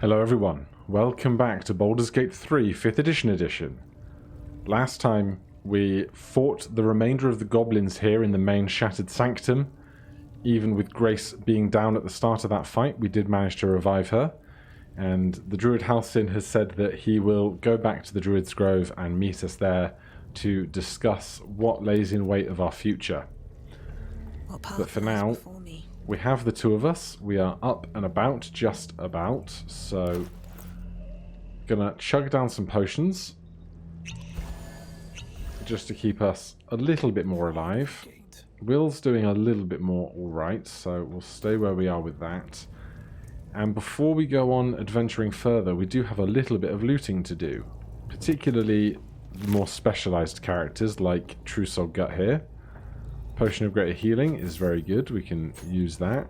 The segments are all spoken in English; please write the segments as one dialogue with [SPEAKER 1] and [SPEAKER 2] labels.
[SPEAKER 1] Hello everyone, welcome back to Baldur's Gate 3 5th edition. Last time we fought the remainder of the goblins here in the main Shattered Sanctum. Even with Grace being down at the start of that fight, we did manage to revive her. And the Druid Halcyon has said that he will go back to the Druid's Grove and meet us there to discuss what lays in wait of our future. But for now, we have the two of us. We are up and about, just about. So, gonna chug down some potions just to keep us a little bit more alive. Wyll's doing a little bit more alright, so we'll stay where we are with that. And before we go on adventuring further, we do have a little bit of looting to do. Particularly the more specialised characters like True Soul Gut here. Potion of Greater Healing is very good, we can use that.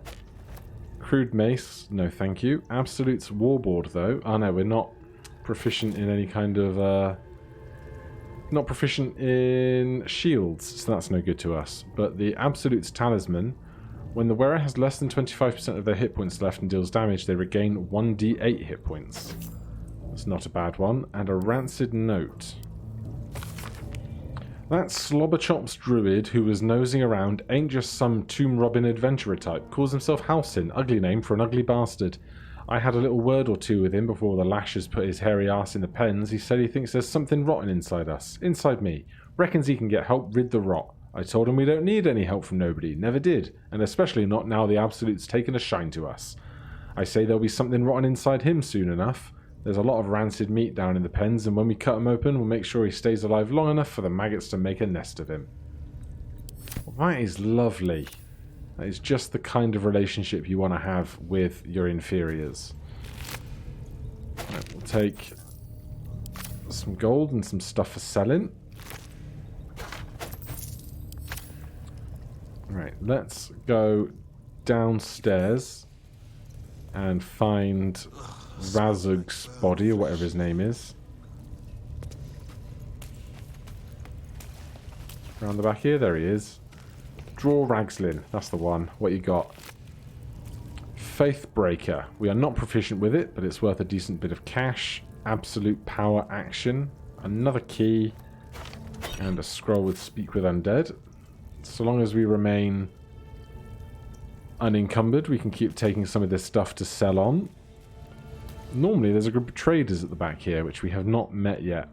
[SPEAKER 1] Crude Mace, no thank you. Absolute's Warboard though, oh no, we're not proficient in any kind of, not proficient in shields, so that's no good to us. But the Absolute's Talisman, when the wearer has less than 25% of their hit points left and deals damage, they regain 1d8 hit points. That's not a bad one. And a Rancid Note. That Slobberchops druid who was nosing around ain't just some tomb robbing adventurer type. Calls himself Halcyon, ugly name for an ugly bastard. I had a little word or two with him before the Lashers put his hairy ass in the pens. He said he thinks there's something rotten inside us. Inside me. Reckons he can get help rid the rot. I told him we don't need any help from nobody. Never did. And especially not now the Absolute's taken a shine to us. I say there'll be something rotten inside him soon enough. There's a lot of rancid meat down in the pens, and when we cut him open, we'll make sure he stays alive long enough for the maggots to make a nest of him. Well, that is lovely. That is just the kind of relationship you want to have with your inferiors. Right, we'll take some gold and some stuff for selling. Right, let's go downstairs and find Razug's body, or whatever his name is. Around the back here, there he is. Draw Ragslin, that's the one. What you got? Faithbreaker. We are not proficient with it, but it's worth a decent bit of cash. Absolute power action. Another key. And a scroll with Speak with Undead. So long as we remain unencumbered, we can keep taking some of this stuff to sell on. Normally there's a group of traders at the back here, which we have not met yet.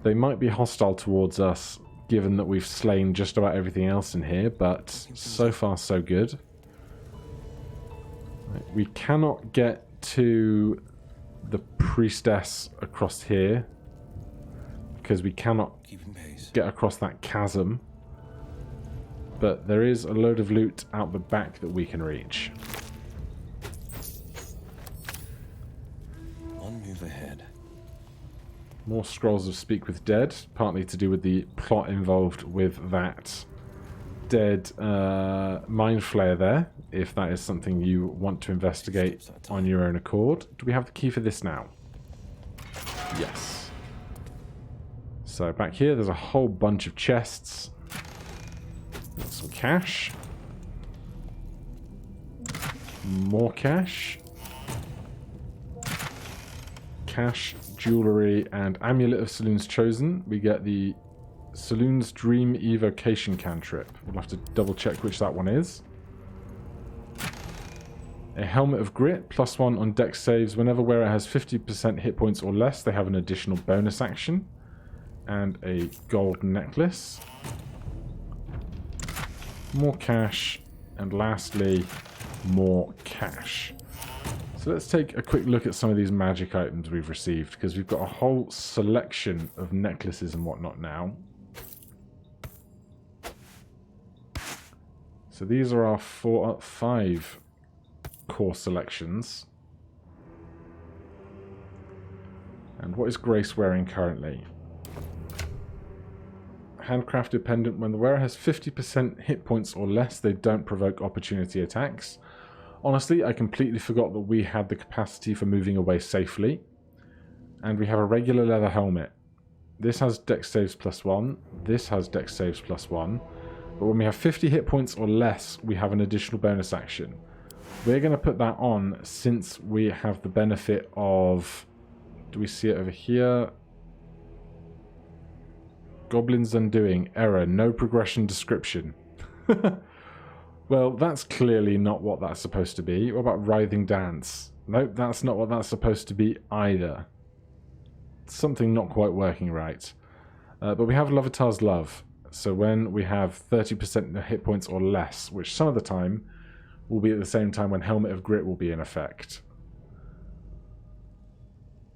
[SPEAKER 1] They might be hostile towards us, given that we've slain just about everything else in here, but so far so good. Right, we cannot get to the priestess across here, because we cannot get across that chasm. But there is a load of loot out the back that we can reach.
[SPEAKER 2] Ahead.
[SPEAKER 1] More scrolls of Speak with Dead, partly to do with the plot involved with that dead mind flayer there, if that is something you want to investigate on your own accord. Do we have the key for this now? Yes. So back here there's a whole bunch of chests. Got some cash. More cash. Cash, jewellery, and Amulet of Saloon's Chosen. We get the Saloon's Dream Evocation cantrip. We'll have to double check which that one is. A Helmet of Grit, +1 on dex saves. Whenever wearer has 50% hit points or less, they have an additional bonus action. And a gold necklace. More cash. And lastly, more cash. So let's take a quick look at some of these magic items we've received, because we've got a whole selection of necklaces and whatnot now. So these are our 5 core selections. And what is Grace wearing currently? Handcrafted pendant. When the wearer has 50% hit points or less, they don't provoke opportunity attacks. Honestly, I completely forgot that we had the capacity for moving away safely. And we have a regular leather helmet. This has dex saves +1. This has dex saves +1. But when we have 50 hit points or less, we have an additional bonus action. We're going to put that on since we have the benefit of... Do we see it over here? Goblin's Undoing. Error. No progression description. Well, that's clearly not what that's supposed to be. What about Writhing Dance? Nope, that's not what that's supposed to be either. Something not quite working right. But we have Lovitar's Love. So when we have 30% hit points or less, which some of the time will be at the same time when Helmet of Grit will be in effect.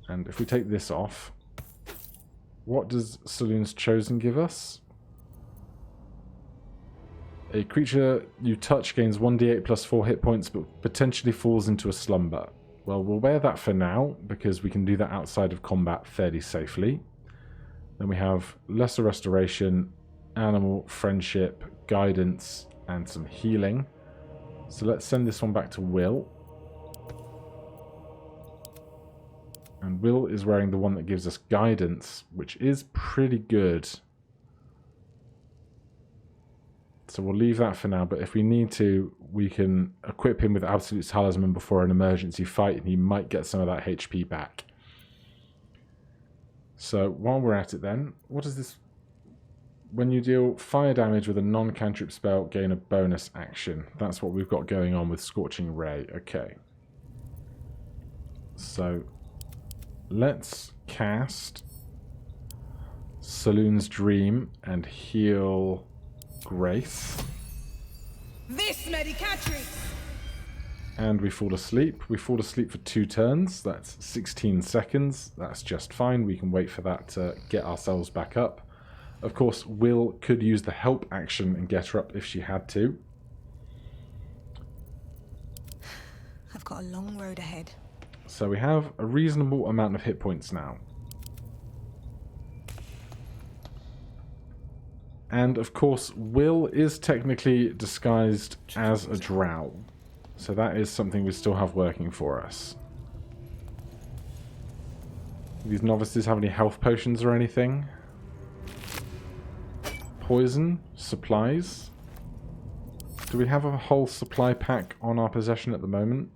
[SPEAKER 1] And if we take this off, what does Saloon's Chosen give us? A creature you touch gains 1d8 plus 4 hit points, but potentially falls into a slumber. Well, we'll wear that for now, because we can do that outside of combat fairly safely. Then we have Lesser Restoration, Animal, Friendship, Guidance, and some healing. So let's send this one back to Wyll. And Wyll is wearing the one that gives us Guidance, which is pretty good. So we'll leave that for now, but if we need to, we can equip him with Absolute Talisman before an emergency fight, and he might get some of that HP back. So while we're at it then, what is this? When you deal fire damage with a non-cantrip spell, gain a bonus action. That's what we've got going on with Scorching Ray. Okay. So let's cast Saloon's Dream and heal Grace.
[SPEAKER 2] This medicatrix.
[SPEAKER 1] And we fall asleep. We fall asleep for 2 turns. That's 16 seconds. That's just fine. We can wait for that to get ourselves back up. Of course, Wyll could use the help action and get her up if she had to.
[SPEAKER 2] I've got a long road ahead.
[SPEAKER 1] So we have a reasonable amount of hit points now. And of course, Wyll is technically disguised as a drow. So that is something we still have working for us. Do these novices have any health potions or anything? Poison? Supplies? Do we have a whole supply pack on our possession at the moment?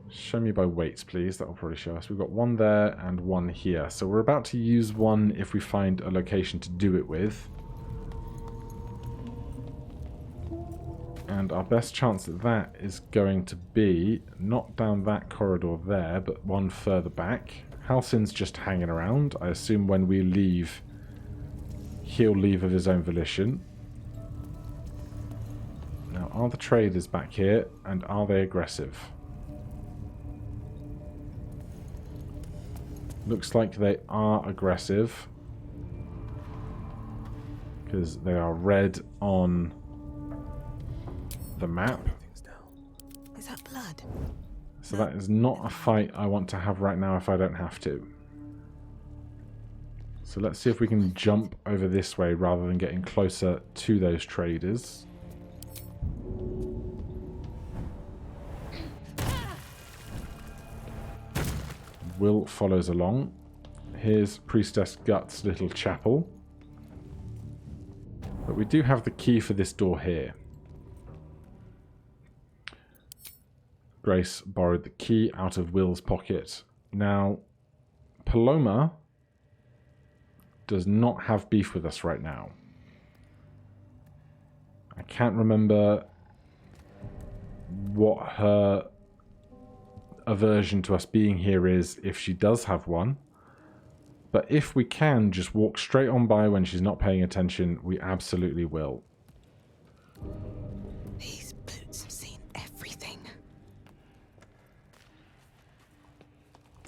[SPEAKER 1] Show me by weights, please. That will probably show us. We've got one there and one here. So we're about to use one if we find a location to do it with. And our best chance at that is going to be not down that corridor there, but one further back. Halsin's just hanging around. I assume when we leave, he'll leave of his own volition. Now, are the traders back here, and are they aggressive? Looks like they are aggressive, because they are red on the map.
[SPEAKER 2] Is that blood?
[SPEAKER 1] So that is not a fight I want to have right now if I don't have to. So let's see if we can jump over this way rather than getting closer to those traders. Wyll follows along. Here's Priestess Gut's little chapel. But we do have the key for this door here. Grace borrowed the key out of Wyll's pocket. Now, Paloma does not have beef with us right now. I can't remember what her aversion to us being here is, if she does have one. But if we can just walk straight on by when she's not paying attention, we absolutely will.
[SPEAKER 2] These boots have seen everything.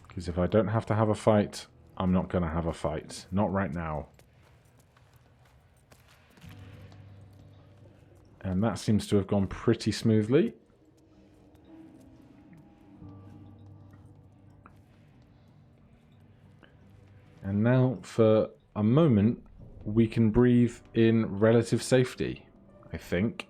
[SPEAKER 1] Because if I don't have to have a fight, I'm not going to have a fight. Not right now. And that seems to have gone pretty smoothly. And now, for a moment, we can breathe in relative safety, I think.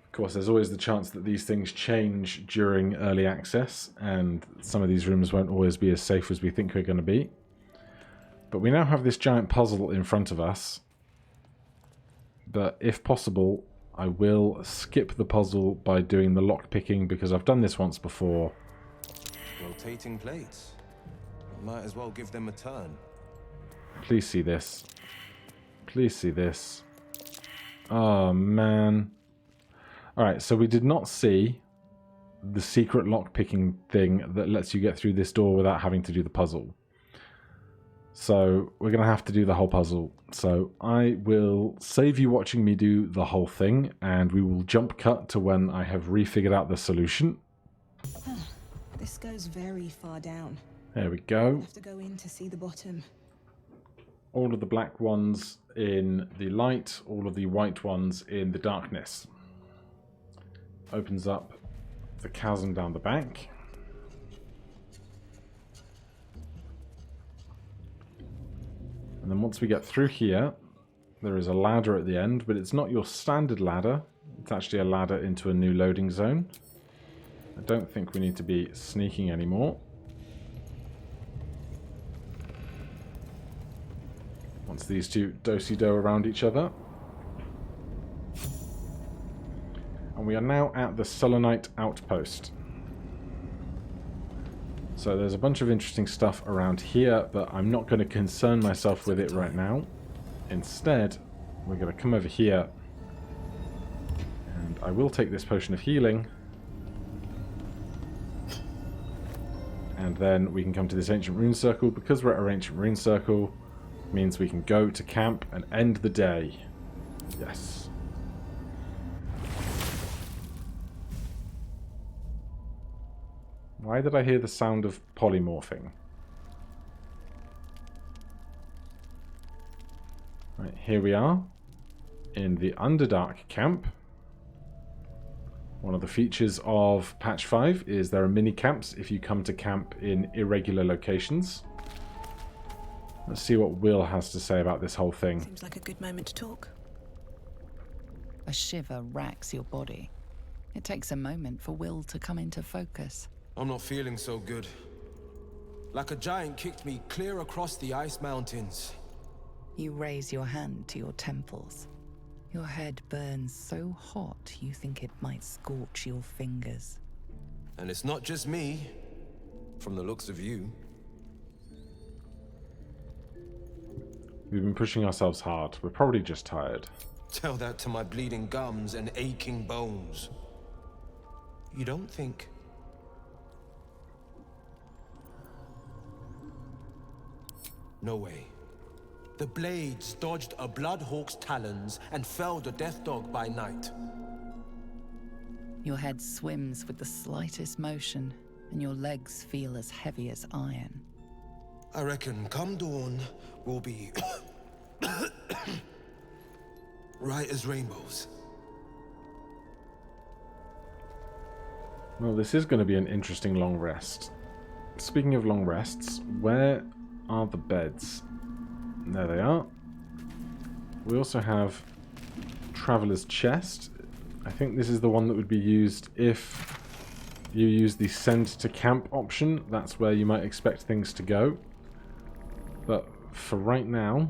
[SPEAKER 1] Of course, there's always the chance that these things change during early access, and some of these rooms won't always be as safe as we think they're going to be. But we now have this giant puzzle in front of us. But if possible, I will skip the puzzle by doing the lock picking because I've done this once before.
[SPEAKER 3] Rotating plates. Might as well give them a turn.
[SPEAKER 1] Please see this. Please see this. Oh, man. Alright, so we did not see the secret lock-picking thing that lets you get through this door without having to do the puzzle. So we're going to have to do the whole puzzle. So I will save you watching me do the whole thing, and we will jump cut to when I have refigured out the solution.
[SPEAKER 2] This goes very far down.
[SPEAKER 1] There we go.
[SPEAKER 2] Have to go in to see the bottom.
[SPEAKER 1] All of the black ones in the light, all of the white ones in the darkness. Opens up the chasm down the back. And then once we get through here, there is a ladder at the end, but it's not your standard ladder. It's actually a ladder into a new loading zone. I don't think we need to be sneaking anymore. Once these two do-si-do around each other. And we are now at the Selenite Outpost. So there's a bunch of interesting stuff around here, but I'm not going to concern myself with it right now. Instead, we're going to come over here. And I will take this potion of healing. And then we can come to this ancient rune circle. Because we're at our ancient rune circle, means we can go to camp and end the day. Yes. Why did I hear the sound of polymorphing? Right, here we are in the Underdark camp. One of the features of patch 5 is there are mini camps if you come to camp in irregular locations. Let's see what Wyll has to say about this whole thing.
[SPEAKER 2] Seems like a good moment to talk.
[SPEAKER 4] A shiver racks your body. It takes a moment for Wyll to come into focus.
[SPEAKER 3] I'm not feeling so good. Like a giant kicked me clear across the ice mountains.
[SPEAKER 4] You raise your hand to your temples. Your head burns so hot you think it might scorch your fingers.
[SPEAKER 3] And it's not just me, from the looks of you.
[SPEAKER 1] We've been pushing ourselves hard. We're probably just tired.
[SPEAKER 3] Tell that to my bleeding gums and aching bones. You don't think... No way. The blades dodged a bloodhawk's talons and felled a death dog by night.
[SPEAKER 4] Your head swims with the slightest motion, and your legs feel as heavy as iron.
[SPEAKER 3] I reckon come dawn, we'll be... right as rainbows.
[SPEAKER 1] Well, this is going to be an interesting long rest. Speaking of long rests, where are the beds? There they are. We also have Traveler's Chest. I think this is the one that would be used if you use the send to camp option. That's where you might expect things to go. But for right now,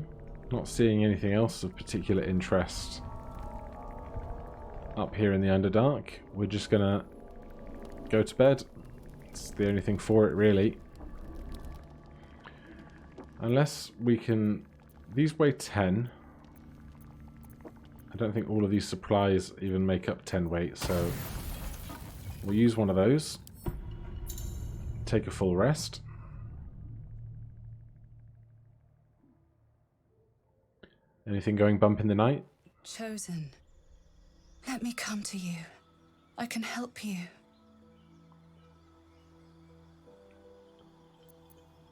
[SPEAKER 1] not seeing anything else of particular interest up here in the Underdark. We're just gonna go to bed. It's the only thing for it, really. Unless we can... These weigh 10. I don't think all of these supplies even make up 10 weight, so we'll use one of those. Take a full rest. Anything going bump in the night?
[SPEAKER 2] Chosen. Let me come to you. I can help you.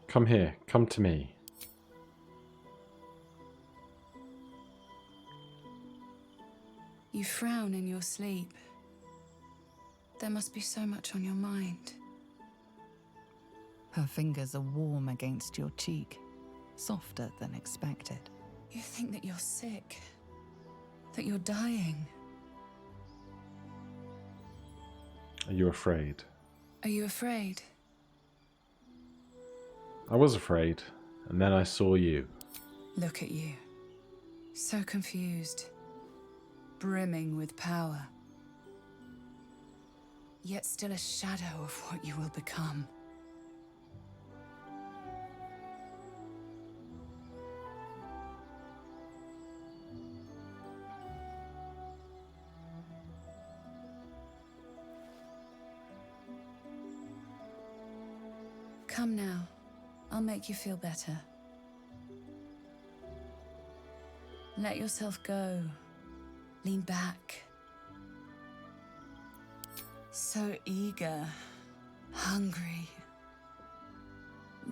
[SPEAKER 1] Come here. Come to me.
[SPEAKER 2] You frown in your sleep. There must be so much on your mind.
[SPEAKER 4] Her fingers are warm against your cheek, softer than expected.
[SPEAKER 2] You think that you're sick, that you're dying.
[SPEAKER 1] Are you afraid?
[SPEAKER 2] Are you afraid?
[SPEAKER 1] I was afraid, and then I saw you.
[SPEAKER 2] Look at you. So confused. brimming with power, yet still a shadow of what you will become. Come now, I'll make you feel better. Let yourself go. Lean back. So eager, hungry.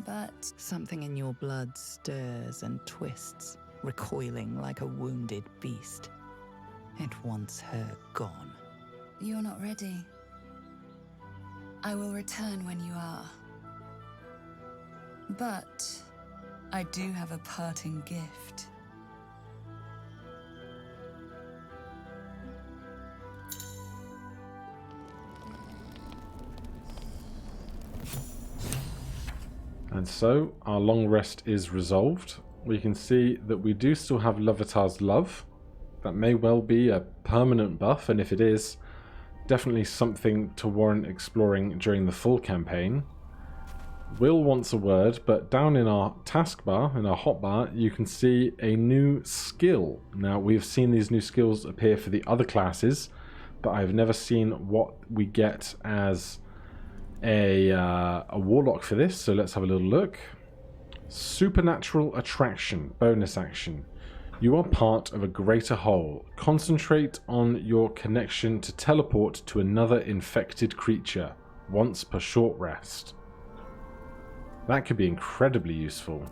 [SPEAKER 2] But
[SPEAKER 4] something in your blood stirs and twists, recoiling like a wounded beast. It wants her gone.
[SPEAKER 2] you're not ready. I will return when you are. But I do have a parting gift.
[SPEAKER 1] And so our long rest is resolved. We can see that we do still have Lovitar's Love. That may well be a permanent buff, and if it is, definitely something to warrant exploring during the full campaign. Wyll wants a word, but down in our taskbar, in our hotbar, you can see a new skill. Now, we've seen these new skills appear for the other classes, but I've never seen what we get as a warlock for this, so let's have a little look. Supernatural Attraction, bonus action. You are part of a greater whole. Concentrate on your connection to teleport to another infected creature, once per short rest. That could be incredibly useful.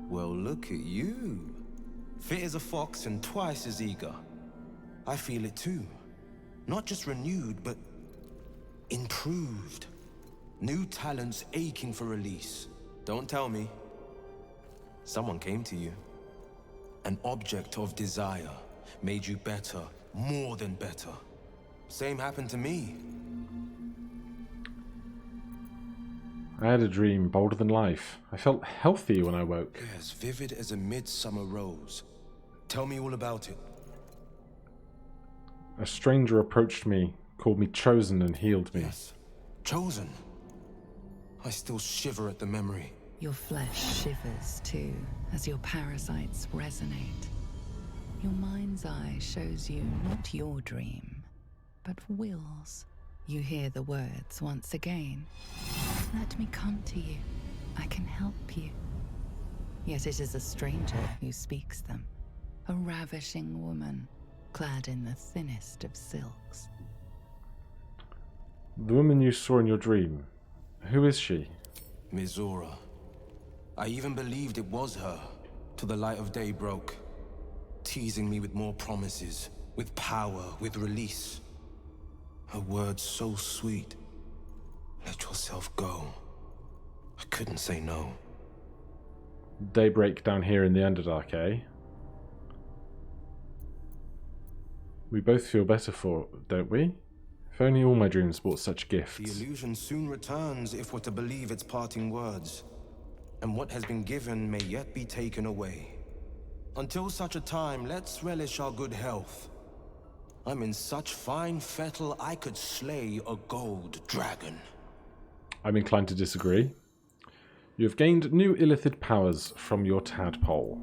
[SPEAKER 3] Well, look at you. Fit as a fox and twice as eager. I feel it too. Not just renewed, but improved. New talents aching for release. Don't tell me. Someone came to you. An object of desire. Made you better, more than better. Same happened to me.
[SPEAKER 1] I had a dream bolder than life. I felt healthy when I woke.
[SPEAKER 3] As vivid as a midsummer rose. Tell me all about it.
[SPEAKER 1] A stranger approached me, called me chosen, and healed me.
[SPEAKER 3] Yes, chosen. I still shiver at the memory.
[SPEAKER 4] Your flesh shivers too, as your parasites resonate. Your mind's eye shows you not your dream, but Wyll's. You hear the words once again. Let me come to you. I can help you. Yet it is a stranger who speaks them. A ravishing woman, clad in the thinnest of silks.
[SPEAKER 1] The woman you saw in your dream, who is she?
[SPEAKER 3] Mizora. I even believed it was her, till the light of day broke, teasing me with more promises, with power, with release. Her words so sweet. Let yourself go. I couldn't say no.
[SPEAKER 1] Daybreak down here in the Underdark, eh? We both feel better for it, don't we? If only all my dreams brought such gifts.
[SPEAKER 3] The illusion soon returns if we're to believe its parting words. And what has been given may yet be taken away. Until such a time, let's relish our good health. I'm in such fine fettle I could slay a gold dragon.
[SPEAKER 1] I'm inclined to disagree. You have gained new illithid powers from your tadpole.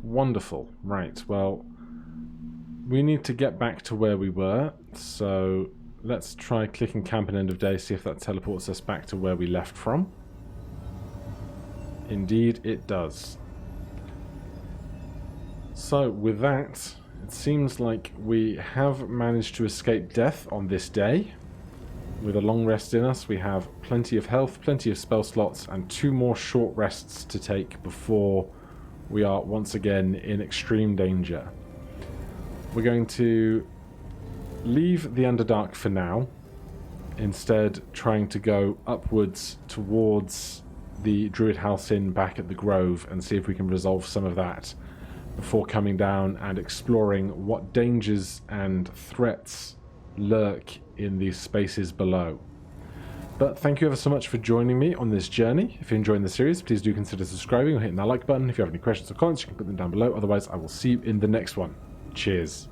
[SPEAKER 1] Wonderful. Right, well, we need to get back to where we were, so let's try clicking camp and end of day, see if that teleports us back to where we left from. Indeed it does. So with that, it seems like we have managed to escape death on this day. With a long rest in us, we have plenty of health, plenty of spell slots, and 2 more short rests to take before we are once again in extreme danger. We're going to leave the Underdark for now, instead trying to go upwards towards the Druid House Inn back at the Grove and see if we can resolve some of that before coming down and exploring what dangers and threats lurk in these spaces below. But thank you ever so much for joining me on this journey. If you're enjoying the series, please do consider subscribing or hitting that like button. If you have any questions or comments, you can put them down below. Otherwise, I will see you in the next one. Cheers.